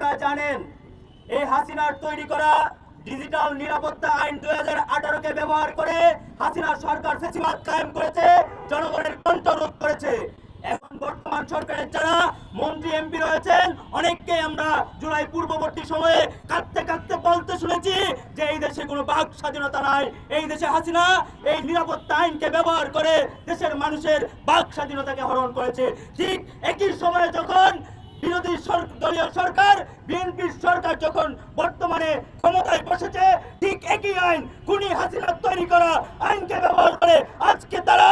আপনারা জানেন এই হাসিনার তৈরি করা ডিজিটাল নিরাপত্তা আইন 2018 ব্যবহার করে হাসিনা সরকার ফ্যাসিবাদ কায়েম করেছে, জনগণের কণ্ঠরোধ করেছে। এখন বর্তমান সরকারের যারা মন্ত্রী এমপি রয়েছেন অনেককে আমরা জুলাই পূর্ববর্তী সময়ে কাঁদতে কাঁদতে বলতে শুনেছি যে এই দেশে কোনো বাক স্বাধীনতা নাই, এই দেশে হাসিনা এই নিরাপত্তা আইনকে ব্যবহার করে দেশের মানুষের বাক স্বাধীনতাকে হরণ করেছে। ঠিক একই সময়ে যখন বিরোধী দলীয় সরকার বিএনপির সরকার যখন বর্তমানে ক্ষমতায় বসেছে, ঠিক একই আইন খুনি হাসিনা তৈরি করা আইনকে ব্যবহার করে আজকে তারা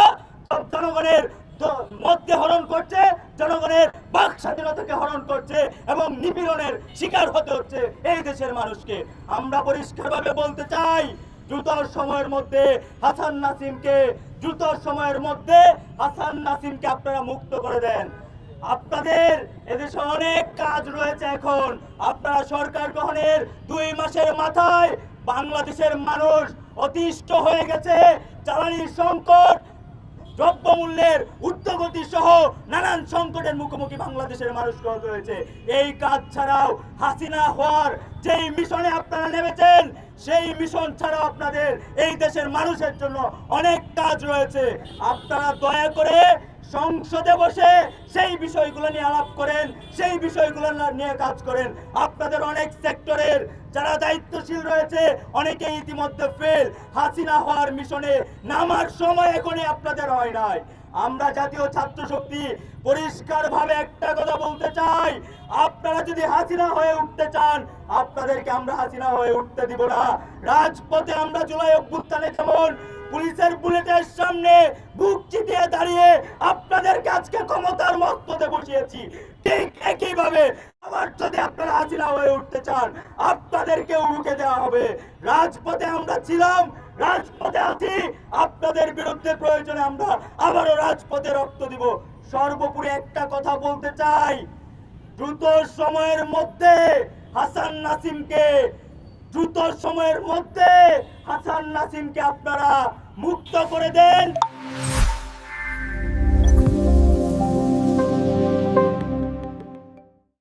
জনগণের মধ্যে হরণ করছে, জনগণের বাক স্বাধীনতাকে হরণ করছে এবং নিপীড়নের শিকার হতে হচ্ছে এই দেশের মানুষকে। আমরা পরিষ্কারভাবে বলতে চাই, দ্রুত সময়ের মধ্যে হাসান নাসিমকে আপনারা মুক্ত করে দেন। আপনাদের এদেশে অনেক কাজ রয়েছে। এখন আপনারা সরকার গ্রহণের 2 মাসের মাথায় বাংলাদেশের মানুষ অতিষ্ঠ হয়ে গেছে। জ্বালানি সংকট, দ্রব্যমূল্যের ঊর্ধ্বগতি সহ নানান সংকটের মুখোমুখি বাংলাদেশের মানুষ রয়েছে। এই কাজ ছাড়াও হাসিনা হওয়ার যেই মিশনে আপনারা নেমেছেন, সেই মিশন ছাড়াও আপনাদের এই দেশের মানুষের জন্য অনেক কাজ রয়েছে। আপনারা দয়া করে সংসদে বসে সেই বিষয়গুলো নিয়ে আলাপ করেন, সেই বিষয়গুলো নিয়ে কাজ করেন। আপনাদের অনেক সেক্টরের যারা দায়িত্বশীল রয়েছে অনেকে ইতিমধ্যে ফেল। হাসিনা হওয়ার মিশনে নামার সময় এখনই আপনাদের হয় নাই। আমরা জাতীয় ছাত্র শক্তি পরিষ্কারভাবে একটা কথা বলতে চাই, আপনারা যদি হাসিনা হয়ে উঠতে চান, আপনাদেরকে আমরা হাসিনা হয়ে উঠতে দিব না। রাজপথে আমরা জুলাই অভ্যুত্থানে যেমন পুলিশের বুলেটের সামনে বুক চিতিয়ে দাঁড়িয়ে আপনাদেরকে আজকে ক্ষমতার মস্তদে বসিয়েছি, ঠিক একইভাবে আবার যদি আপনারা হাসিনা হয়ে উঠতে চান, আপনাদেরকেও রুখে দেওয়া হবে। রাজপথে আমরা ছিলাম, রাজপথে আছি, আপনাদের বিরুদ্ধে প্রয়োজনে আমরা আবারও রাজপথে রক্ত দিব। সর্বোপরি একটা কথা বলতে চাই, দ্রুত সময়ের মধ্যে হাসান নাসিমকে আপনারা মুক্ত করে দেন।